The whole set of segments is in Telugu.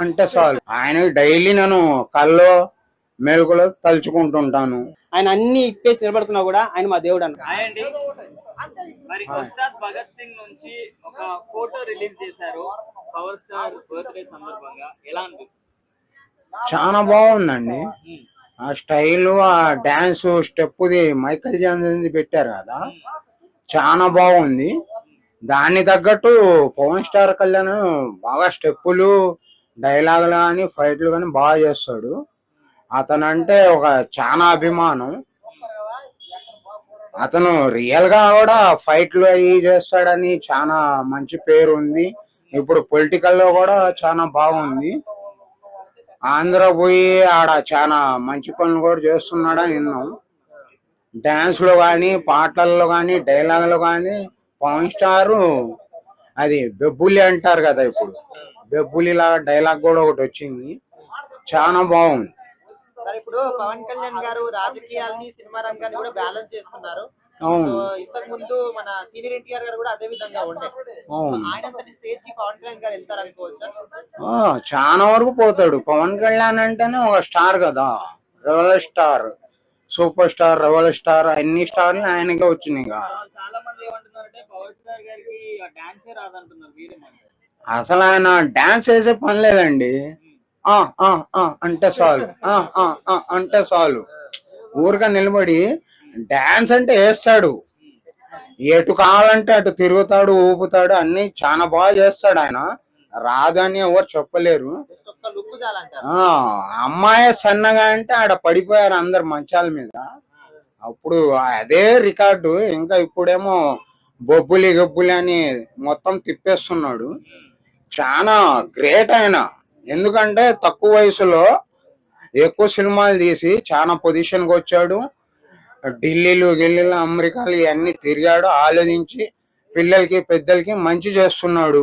అంటే చాలు. ఆయన డైలీ నేను కల్లో మెలకులో తలుచుకుంటుంటాను. ఆయన అన్ని ఇప్పేసి నిలబడుతున్నా కూడా ఆయన మా దేవుడు అన్న. మరి ఉస్తాద్ భగత్ సింగ్ నుంచి ఒక ఫోటో రిలీజ్ చేశారు పవర్ స్టార్ బర్త్డే సందర్భంగా, ఎలా అనిపిస్తుంది? చాలా బాగుందండి. ఆ స్టైల్, ఆ డాన్స్ స్టెప్ది మైకల్ జాక్సన్ పెట్టారు కదా, చాలా బాగుంది. దాన్ని తగ్గట్టు పవన్ స్టార్ కళ్యాణ్ బాగా స్టెప్పులు, డైలాగులు కానీ ఫైట్లు కానీ బాగా చేస్తాడు. అతను అంటే ఒక చాలా అభిమానం. అతను రియల్ గా కూడా ఫైట్లు అవి చేస్తాడని చాలా మంచి పేరు ఉంది. ఇప్పుడు పొలిటికల్ లో కూడా చాలా బాగుంది. ఆంధ్ర పోయి ఆడ చాలా మంచి పనులు కూడా చేస్తున్నాడని విన్నాం. డాన్స్ లో కానీ, పాటల్లో కానీ, డైలాగులు కానీ పవన్ స్టార్ అది బెబ్బులి అంటారు కదా, ఇప్పుడు బెబ్బులి లాగా డైలాగ్ కూడా ఒకటి వచ్చింది, చాలా బాగుంది. ఇప్పుడు పవన్ కళ్యాణ్ గారు రాజకీయాలని సినిమా రంగాన్ని కూడా బ్యాలెన్స్ చేస్తున్నారు. ఇంతకు ముందు మన సీనియర్ ఎన్టీఆర్ గారు కూడా అదే విధంగా ఉండే. ఆయనంతటి స్టేజ్ కి పవన్ కళ్యాణ్ గారు వెళ్తారు అనుకోవచ్చా? చాలా వరకు పోతాడు. పవన్ కళ్యాణ్ అంటేనే ఒక స్టార్ కదా, రెవల్ స్టార్, సూపర్ స్టార్, రెవల్ స్టార్, అన్ని స్టార్లు ఆయనకే వచ్చినాయి. చాలా మంది ఏమంటున్నారంటే పవర్ స్టార్ గారికి డాన్సే రాదంటున్నారు. అసలు ఆయన డాన్స్ వేసే పని లేదండి. అంటే చాలు, అంటే చాలు. ఊరిగా నిలబడి డాన్స్ అంటే వేస్తాడు. ఎటు కావాలంటే అటు తిరుగుతాడు, ఊపుతాడు, అన్ని చాలా బాగా చేస్తాడు. ఆయన రాదని ఎవరు చెప్పలేరు. అమ్మాయి సన్నగా అంటే ఆడ పడిపోయారు అందరు మంచాల మీద. అప్పుడు అదే రికార్డు. ఇంకా ఇప్పుడేమో బొబ్బులి గబ్బులి అని మొత్తం తిప్పేస్తున్నాడు. చాలా గ్రేట్ ఆయన. ఎందుకంటే తక్కువ వయసులో ఎక్కువ సినిమాలు తీసి చాలా పొజిషన్కి వచ్చాడు. ఢిల్లీలు గిల్లీలు అమెరికాలు ఇవన్నీ తిరిగాడు. ఆలోచించి పిల్లలకి పెద్దలకి మంచి చేస్తున్నాడు.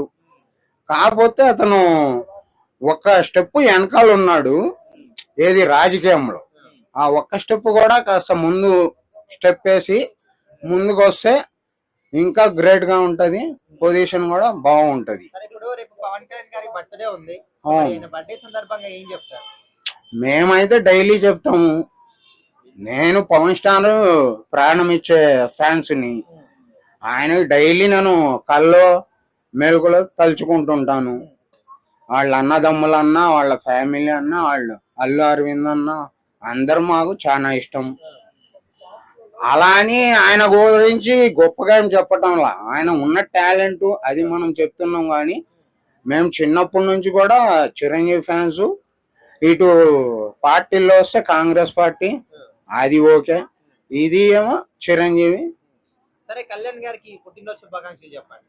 కాకపోతే అతను ఒక్క స్టెప్ వెనకాల ఉన్నాడు. ఏది రాజకీయంలో ఆ ఒక్క స్టెప్ కూడా కాస్త ముందు స్టెప్ వేసి ముందుకు వస్తే ఇంకా గ్రేట్ గా ఉంటది. పొజిషన్ కూడా బాగుంటది. మేమైతే డైలీ చెప్తాము. నేను పవన్ స్టార్ ప్రాణం ఇచ్చే ఫ్యాన్స్ ని. ఆయన డైలీ నేను కల్లో మెలకులో తలుచుకుంటుంటాను. వాళ్ళ అన్నదమ్ములన్నా, వాళ్ళ ఫ్యామిలీ అన్నా, వాళ్ళు అల్లు అరవింద్ అన్నా, అందరు మాకు చాలా ఇష్టం. అలా అని ఆయన గురించి గొప్పగా ఏం చెప్పటంలా. ఆయన ఉన్న టాలెంట్ అది మనం చెప్తున్నాం. కానీ మేము చిన్నప్పటి నుంచి కూడా చిరంజీవి ఫ్యాన్స్. ఇటు పార్టీల్లో వస్తే కాంగ్రెస్ పార్టీ, అది ఓకే. ఇది ఏమో చిరంజీవి. సరే, కళ్యాణ్ గారికి పుట్టినరోజు శుభాకాంక్షలు చెప్పండి.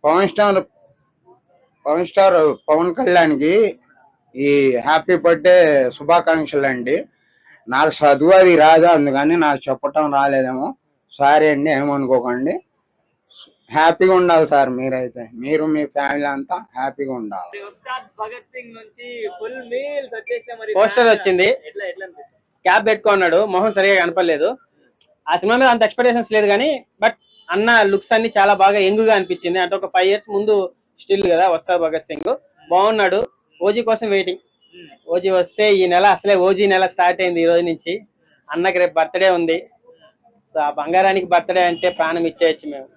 పవన్ స్టార్ పవన్ కళ్యాణ్కి ఈ హ్యాపీ బర్త్డే శుభాకాంక్షలు అండి. నాకు చదువు అది రాదు, అందుకని నాకు చెప్పటం రాలేదేమో, సారీ అండి, ఏమనుకోకండి. హ్యాపీగా ఉండాలి సార్. మీరైతే మీరు మీ ఫ్యామిలీ అంతా హ్యాపీగా ఉండాలి. భగత్ సింగ్ నుంచి ఫుల్ మీల్స్ వచ్చేసిన మరి పోస్టర్ వచ్చింది, క్యాప్ పెట్టుకున్నాడు, మొహం సరిగా కనపడలేదు. ఆ సినిమా మీద అంత ఎక్స్పెక్టేషన్స్ లేదు కానీ బట్ అన్న లుక్స్ అన్ని చాలా బాగా యంగ్గా అనిపించింది. అంటే ఒక 5 years ముందు స్టిల్ కదా వస్తా భగత్ సింగ్. బాగున్నాడు. ఓజీ కోసం వెయిటింగ్. ఓజీ వస్తే ఈ నెల అసలే ఓజీ నెల స్టార్ట్ అయింది ఈ రోజు నుంచి. అన్నకి రేపు బర్త్డే ఉంది. సో ఆ బంగారానికి బర్త్డే అంటే ప్రాణం ఇచ్చేయచ్చు మేము.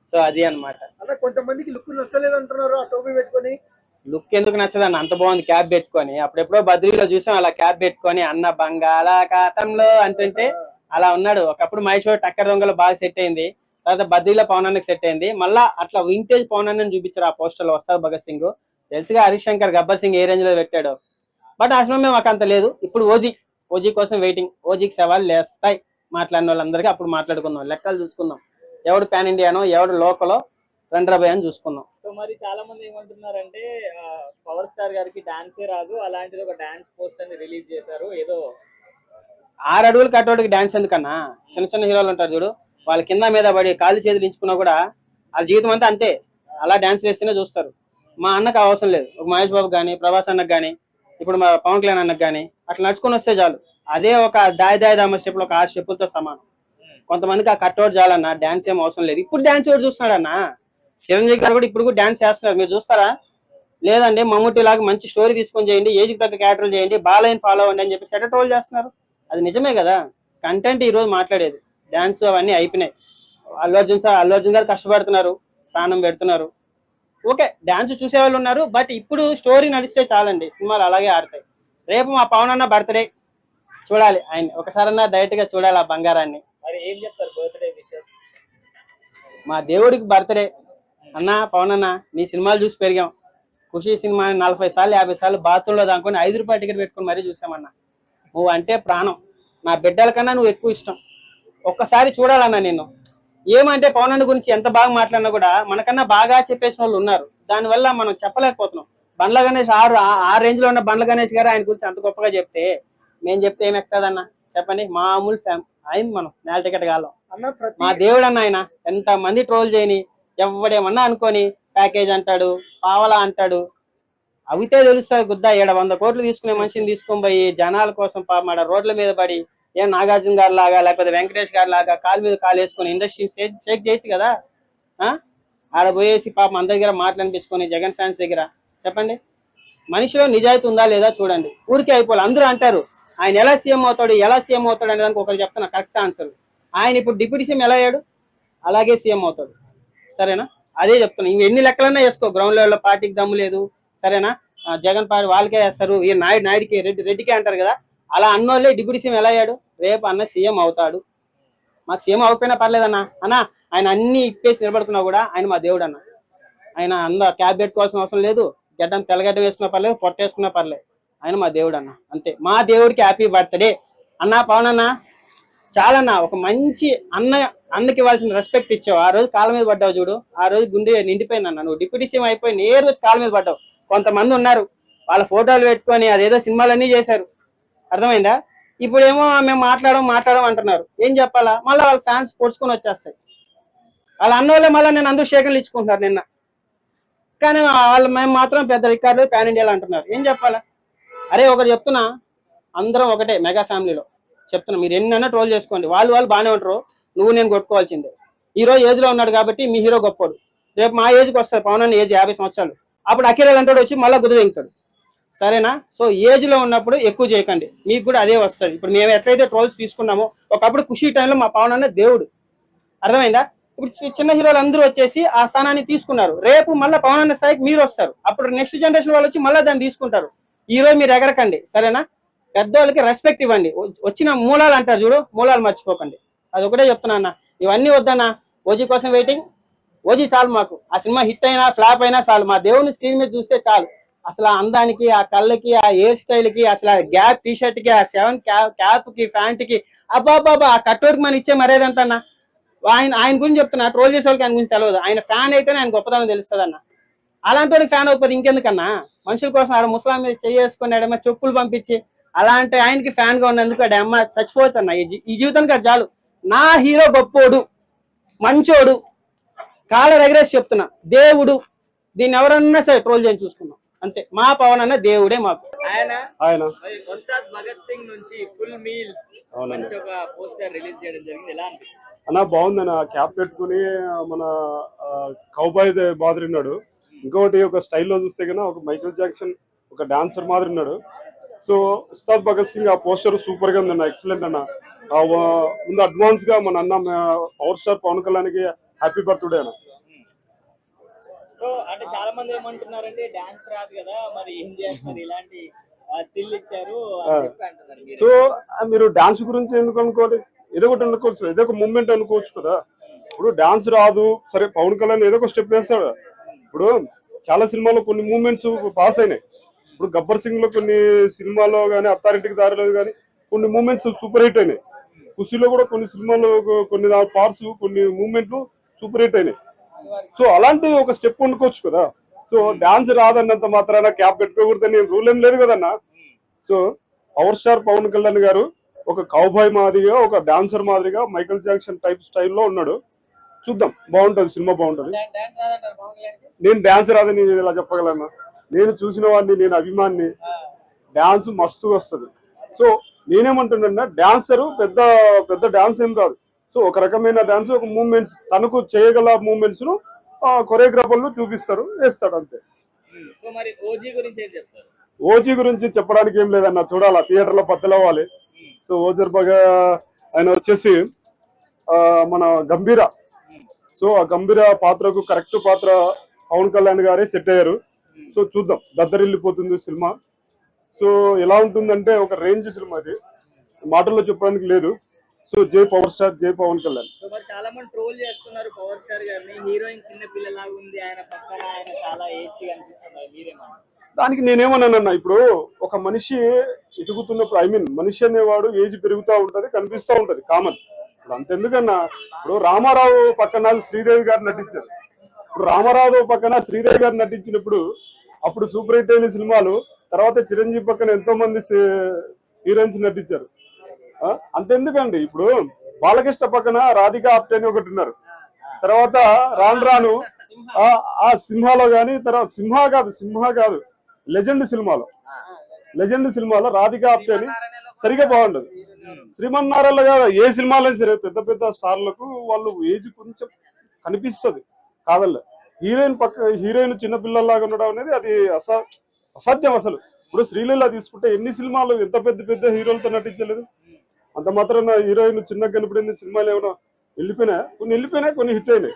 సో అది అన్నమాట. కొంతమందికి లుక్ నచ్చలేదు అంటున్నారు. ఆ టోపీ పెట్టుకొని లుక్ ఎందుకు నచ్చదన్న, అంత బాగుంది క్యాప్ పెట్టుకొని. అప్పుడెప్పుడో బద్రీలో చూసాం అలా క్యాప్ పెట్టుకొని అన్న బంగాళాఖాతంలో అంటుంటే అలా ఉన్నాడు. ఒకప్పుడు మహేష్ టక్కర్ దొంగలో బాగా సెట్ అయింది. తర్వాత బద్రీలో పవన్ అన్నకి సెట్ అయింది. మళ్ళా అట్లా వింటేజ్ పవన్ అన్నని చూపించారు ఆ పోస్టర్ లో వస్తారు భగత్ సింగ్. తెలుసుగా హరీష్ శంకర్ గబ్బర్ సింగ్ ఏ రేంజ్ లో పెట్టాడు. బట్ ఆ సినిమా మాకు అంత లేదు. ఇప్పుడు ఓజీ కోసం వెయిటింగ్. ఓజీకి సవాల్ లేస్తాయి మాట్లాడిన వాళ్ళందరికీ. అప్పుడు మాట్లాడుకుందాం, లెక్కలు చూసుకుందాం. ఎవడు పాన్ ఇండియానో ఎవడు లోకలో రండ్రాబాయ్ అని చూసుకుందాం. సో మరి చాలా మంది ఏమంటున్నారంటే పవర్ స్టార్ గారికి డాన్సే రాదు, అలాంటిది ఒక డాన్స్ పోస్టర్ ని రిలీజ్ చేశారు. ఏదో 6 అడుగులు కట్టోడికి డాన్స్ ఎందుకన్నా? చిన్న చిన్న హీరోలు ఉంటారు చూడు, వాళ్ళ కింద మీద పడి కాళ్ళు చేతులు ఇంచుకున్నా కూడా వాళ్ళ జీవితం అంతా అంతే. అలా డాన్స్ వేస్తేనే చూస్తారు. మా అన్నకు అవసరం లేదు. ఒక మహేష్ బాబు కానీ, ప్రభాస్ అన్నకు కానీ, ఇప్పుడు మా పవన్ కళ్యాణ్ అన్నకు కానీ అట్లా నడుచుకొని వస్తే చాలు. అదే ఒక దామ స్టెప్లో ఒక 6 స్టెప్పులతో సమానం. కొంతమందికి ఆ కట్అవుట్ చాలన్నా, డాన్స్ ఏం అవసరం లేదు. ఇప్పుడు డాన్స్ ఎవరు చూస్తున్నాడు అన్న? చిరంజీవి గారు కూడా ఇప్పుడు కూడా డాన్స్ చేస్తున్నారు, మీరు చూస్తారా? లేదండి మమ్ముట్టి లాగా మంచి స్టోరీ తీసుకొని చేయండి, ఏజ్కి తగ్గ క్యారెక్టర్లు చేయండి, బాలయ్యని ఫాలో అవ్వండి అని చెప్పి ట్రోల్ చేస్తున్నారు. అది నిజమే కదా, కంటెంట్ ఈ రోజు మాట్లాడేది. డాన్స్ అవన్నీ అయిపోయినాయి. అల్లు అర్జున్ గారు కష్టపడుతున్నారు, ప్రాణం పెడుతున్నారు. ఓకే, డాన్స్ చూసే వాళ్ళు ఉన్నారు, బట్ ఇప్పుడు స్టోరీ నడిస్తే చాలండి, సినిమాలు అలాగే ఆడతాయి. రేపు మా పవన్ అన్న బర్త్డే చూడాలి, ఆయన ఒకసారన్నా డైరెక్ట్ గా చూడాలి ఆ బంగారాన్ని. మరి ఏం చెప్తారు బర్త్డే విషయం? మా దేవుడికి బర్త్డే అన్న, పవన్ అన్న నీ సినిమాలు చూసి పెరిగాం. ఖుషి సినిమా 40 సార్లు 50 సార్లు బాత్రూంలో దానుకొని 5 రూపాయల టికెట్ పెట్టుకుని మరీ చూసామన్నా. నువ్వు అంటే ప్రాణం, నా బిడ్డల కన్నా నువ్వు ఎక్కువ ఇష్టం. ఒక్కసారి చూడాలన్నా నిన్ను. ఏమంటే పవన్ అన్న గురించి ఎంత బాగా మాట్లాడినా కూడా మనకన్నా బాగా చెప్పేసిన వాళ్ళు ఉన్నారు, దానివల్ల మనం చెప్పలేకపోతున్నాం. బండ్ల గణేష్ ఆ రేంజ్ లో ఉన్న బండ్ల గణేష్ గారు ఆయన గురించి అంత గొప్పగా చెప్తే మేము చెప్తే ఏం ఎక్కుతుందన్నా చెప్పండి? మామూలు ఆయన మనం నేల టికెట్ కాలం. మా దేవుడు అన్న ఆయన, ఎంత మంది ట్రోల్ చేయని, ఎవడేమన్నా అనుకొని ప్యాకేజ్ అంటాడు, పావలా అంటాడు, అవితే తెలుస్తుంది గుద్దా. 100 కోట్లు తీసుకునే మనిషిని తీసుకొని పోయి జనాల కోసం పాప రోడ్ల మీద పడి, ఏం నాగార్జున గారి లాగా లేకపోతే వెంకటేష్ గారి లాగా కాలు మీద కాలు వేసుకొని ఇండస్ట్రీ షేక్ చేయొచ్చు కదా. ఆడ పోయేసి పాపం అందరి దగ్గర మాట్లాడిపించుకొని జగన్ ఫ్యాన్స్ దగ్గర చెప్పండి, మనిషిలో నిజాయితీ ఉందా లేదా చూడండి. ఊరికే అయిపోవాలి. అందరూ అంటారు ఆయన ఎలా సీఎం అవుతాడు అనే దానికి ఒకరు చెప్తున్నా కరెక్ట్ ఆన్సర్. ఆయన ఇప్పుడు డిప్యూటీ సీఎం ఎలా అయ్యాడు, అలాగే సీఎం అవుతాడు. సరేనా? అదే చెప్తున్నా. ఇంక ఎన్ని లెక్కలన్నా వేసుకో, గ్రౌండ్ లెవెల్లో పార్టీకి దమ్ము లేదు. సరేనా? జగన్ పార్టీ వాళ్ళకే వేస్తారు, ఈ నాయుడికి రెడ్డికే అంటారు కదా. అలా అన్నోళ్ళే డిప్యూటీ సీఎం ఎలా అయ్యాడు? రేపు అన్న సీఎం అవుతాడు. మాకు సీఎం అవ్వకపోయినా పర్లేదన్నా. అన్న ఆయన అన్ని ఇప్పేసి నిలబడుతున్నా కూడా ఆయన మా దేవుడు అన్న. ఆయన అందరూ క్యాబ్ పెట్టుకోవాల్సిన అవసరం లేదు, గడ్డం తెల్లగడ్డ వేసుకున్నా పర్లేదు, పొట్ట వేసుకున్నా పర్లేదు, ఆయన మా దేవుడు అన్న. అంతే. మా దేవుడికి హ్యాపీ బర్త్డే అన్న. పవన్ అన్న చాలన్నా, ఒక మంచి అన్నకి ఇవ్వాల్సిన రెస్పెక్ట్ ఇచ్చావు. ఆ రోజు కాళ్ళ మీద పడ్డావు చూడు, ఆ రోజు గుండె నిండిపోయింది అన్న. నువ్వు డిప్యూటీ సీఎం అయిపోయి నేరు వచ్చి కాళ్ళ మీద పడ్డావు. కొంతమంది ఉన్నారు వాళ్ళ ఫోటోలు పెట్టుకొని అదేదో సినిమాలన్నీ చేశారు, అర్థమైందా? ఇప్పుడేమో మేము మాట్లాడడం అంటున్నారు. ఏం చెప్పాలా? మళ్ళీ వాళ్ళ ఫ్యాన్స్ పొడుచుకొని వచ్చేస్తాయి. వాళ్ళ అన్నోళ్ళే మళ్ళీ నేను అందరూ షేకలు ఇచ్చుకుంటున్నారు నిన్న, కానీ మేము మాత్రం పెద్ద రికార్డు పాన్ ఇండియాలో అంటున్నారు. ఏం చెప్పాలా? అరే ఒకటి చెప్తున్నా, అందరం ఒకటే మెగా ఫ్యామిలీలో చెప్తున్నా. మీరు ఎన్నైనా ట్రోల్ చేసుకోండి, వాళ్ళు బాగానే ఉంటారు, నువ్వు నేను కొట్టుకోవాల్సిందే. ఈ రోజు ఏజ్ లో ఉన్నాడు కాబట్టి మీ హీరో గొప్పోడు. రేపు మా ఏజ్కి వస్తారు, పవన్ అన్న ఏజ్ 50 సంవత్సరాలు, అప్పుడు అఖిల్ అంటాడు వచ్చి మళ్ళీ గుద్ద దింగుతాడు. సరేనా? సో ఏజ్ లో ఉన్నప్పుడు ఎక్కువ చేయకండి, మీకు కూడా అదే వస్తుంది. ఇప్పుడు మేము ఎట్లయితే ట్రోల్స్ తీసుకున్నామో, ఒకప్పుడు ఖుషి టైంలో మా పవన్ అన్న దేవుడు, అర్థమైందా? ఇప్పుడు చిన్న హీరోలు అందరూ వచ్చేసి ఆ స్థానాన్ని తీసుకున్నారు. రేపు మళ్ళీ పవన్ అన్న స్థాయికి మీరు వస్తారు, అప్పుడు నెక్స్ట్ జనరేషన్ వాళ్ళు వచ్చి మళ్ళీ దాన్ని తీసుకుంటారు. ఈ రోజు మీరు ఎగరకండి, సరేనా? పెద్దవాళ్ళకి రెస్పెక్ట్ ఇవ్వండి. వచ్చిన మూలాలు అంటారు చూడు, మూలాలు మర్చిపోకండి. అది ఒకటే చెప్తున్నా అన్న. ఇవన్నీ వద్దన్నా. ఓజీ కోసం వెయిటింగ్. ఓజీ చాలు మాకు. ఆ సినిమా హిట్ అయినా ఫ్లాప్ అయినా చాలు, మా దేవుని స్క్రీన్ మీద చూస్తే చాలు. అసలు ఆ అందానికి, ఆ కళ్ళకి, ఆ హెయిర్ స్టైల్ కి, అసలు ఆ గ్యాప్ టీ షర్ట్ కి, ఆ 7 క్యాప్ కి, ప్యాంట్ కి, అబ్బాబాబా ఆ కట్టోరికి మనం ఇచ్చే మరేదంతన్నా. ఆయన గురించి చెప్తున్నా. ట్రోల్ చేసే వాళ్ళకి ఆయన గురించి తెలియదు. ఆయన ఫ్యాన్ అయితేనే ఆయన గొప్పతనం తెలుస్తుంది అన్న. అలాంటి వాడికి ఫ్యాన్ అయిపోతే ఇంకెందుకన్నా? మనుషుల కోసం ఆడ ముస్లాం మీద చేసుకుని ఆడమ్మ చెప్పులు పంపించి అలాంటి ఆయనకి ఫ్యాన్ గా ఉన్నందుకు ఆడ అమ్మ చచ్చిపోవచ్చు అన్న. ఈ జీవితానికి అది చాలు. నా హీరో గొప్పోడు, మంచోడు, కాలర్ ఎగరేసి చెప్తున్నా, దేవుడు. దీన్ని ఎవరన్నా సరే ట్రోల్ చేయని చూసుకున్నాం అంతే. మా పవన్ అన్న దేవుడే మాకు. ఆయన ఉస్తాద్ భగత్ సింగ్ నుంచి ఫుల్ మీల్ మంచి ఒక పోస్టర్ రిలీజ్ చేయడం జరిగింది, ఎలా అనిపిస్తుంది అన్న? బాగుందన్న. క్యాప్ పెట్టుకుని మన కౌబాయ్ మాదిరి ఉన్నాడు. ఇంకొకటి ఒక స్టైల్లో చూస్తే కన్నా ఒక మైకేల్ జాక్సన్, ఒక డాన్సర్ మాదిరి ఉన్నాడు. సో ఉస్తాద్ భగత్ సింగ్ ఆ పోస్టర్ సూపర్ గా ఉందన్న, ఎక్సలెంట్ అన్న. ముందు అడ్వాన్స్ గా మన అన్న పవర్ స్టార్ పవన్ కళ్యాణ్కి హ్యాపీ బర్త్డే అన్న. సో అంటే చాలా మంది ఏమంటున్నారంటే డాన్స్ రాదు కదా, మరి ఏం చేస్తారు, ఇలాంటి స్టిల్ ఇచ్చారు అంటున్నారు. సో మీరు డాన్స్ గురించి ఎందుకు అనుకోవాలి? ఏదో ఒకటి అనుకోవచ్చు, ఏదో ఒక మూమెంట్ అనుకోవచ్చు కదా. ఇప్పుడు డాన్స్ రాదు సరే, పవన్ కళ్యాణ్ ఏదో ఒక స్టెప్ వేస్తాడు. ఇప్పుడు చాలా సినిమాలో కొన్ని మూమెంట్స్ పాస్ అయినాయి. ఇప్పుడు గబ్బర్ సింగ్ లో కొన్ని సినిమాలో కానీ, అత్తారింటికి దారిలో కానీ కొన్ని మూమెంట్స్ సూపర్ హిట్ అయినాయి. ఖుషీలో కూడా కొన్ని సినిమాలో కొన్ని పార్ట్స్, కొన్ని మూమెంట్లు సూపర్ హిట్ అయినాయి. సో అలాంటి ఒక స్టెప్ వండుకోవచ్చు కదా. సో డాన్స్ రాదన్నంత మాత్రాన క్యాప్ పెట్టుకోకూడదని రూల్ ఏం లేదు కదన్నా. So power star Pawan Kalyan గారు ఒక కౌబాయ్ మాదిరిగా, ఒక డాన్సర్ మాదిరిగా మైకేల్ జాక్సన్ టైప్ స్టైల్లో ఉన్నాడు. చూద్దాం, బాగుంటది సినిమా, బాగుంటది. నేను డాన్స్ రాదని ఇలా చెప్పగలన్నా? నేను చూసిన వాడిని, నేను అభిమాని. డాన్స్ మస్తు వస్తుంది. సో నేనేమంటున్నా, డాన్సరు పెద్ద పెద్ద డాన్స్ ఏం కాదు. సో ఒక రకమైన డాన్స్, ఒక మూమెంట్స్, తనకు చేయగల మూమెంట్స్ ను కొరియోగ్రాఫర్లు చూపిస్తారు, వేస్తాడు అంతే. సో మరి ఓజీ గురించి ఏం చెప్తారు? ఓజీ గురించి చెప్పడానికి ఏం లేదన్న, చూడాలా థియేటర్ లో బద్దలవ్వాలి. సో ఓజర్ బాగా ఆయన వచ్చేసి మన గంభీర. సో ఆ గంభీర పాత్రకు కరెక్ట్ పాత్ర పవన్ కళ్యాణ్ గారే సెట్ అయ్యారు. సో చూద్దాం, దద్దరిల్లిపోతుంది సినిమా. సో ఎలా ఉంటుందంటే ఒక రేంజ్ సినిమా, అది మాటల్లో చెప్పడానికి లేదు. సో జై పవర్ స్టార్, జై పవన్ కళ్యాణ్. సో మరి చాలా మంది ట్రోల్ చేస్తున్నారు పవర్ స్టార్ గారిని, హీరోయిన్ చిన్న పిల్లలాగా ఉంది, ఆయన పక్కన ఆయన చాలా ఏజ్ అనిపిస్తున్నారు, మీరేమన్నా? దానికి నేనేమన్నానన్నా, ఇప్పుడు ఒక మనిషి ఎదుగుతున్నప్పుడు మనిషి అనేవాడు ఏజ్ పెరుగుతూ ఉంటది, కనిపిస్తూ ఉంటది, కామన్. ఇప్పుడు అంతెందుకన్నా, ఇప్పుడు రామారావు పక్కన శ్రీదేవి గారు నటించారు. ఇప్పుడు రామారావు పక్కన శ్రీదేవి గారు నటించినప్పుడు అప్పుడు సూపర్ హిట్ అయిన సినిమాలు. తర్వాత చిరంజీవి పక్కన ఎంతో మంది హీరోయిన్స్ నటించారు. అంతెందుకండి, ఇప్పుడు బాలకృష్ణ పక్కన రాధికా ఆప్టే అని ఒకటి ఉన్నారు. తర్వాత రాను రాను ఆ సింహాలో గాని, తర్వాత సింహ కాదు లెజెండ్ సినిమాలో రాధికా ఆప్టే అని సరిగా బాగుండదు. శ్రీమన్నారాయణ కాదు, ఏ సినిమాలో సరే పెద్ద పెద్ద స్టార్లకు వాళ్ళు ఏజ్ కొంచెం కనిపిస్తుంది కాదల్ల. హీరోయిన్ చిన్నపిల్లల్లాగా ఉండడం అనేది అది అసాధ్యం అసలు. ఇప్పుడు శ్రీలీల తీసుకుంటే ఎన్ని సినిమాలు ఎంత పెద్ద పెద్ద హీరోలతో నటించలేదు. అంత మాత్రాన హీరోయిన్ చిన్నగా కనిపడింది. సినిమాలు ఏమైనా వెళ్ళిపోయినాయి, కొన్ని హిట్ అయినాయి.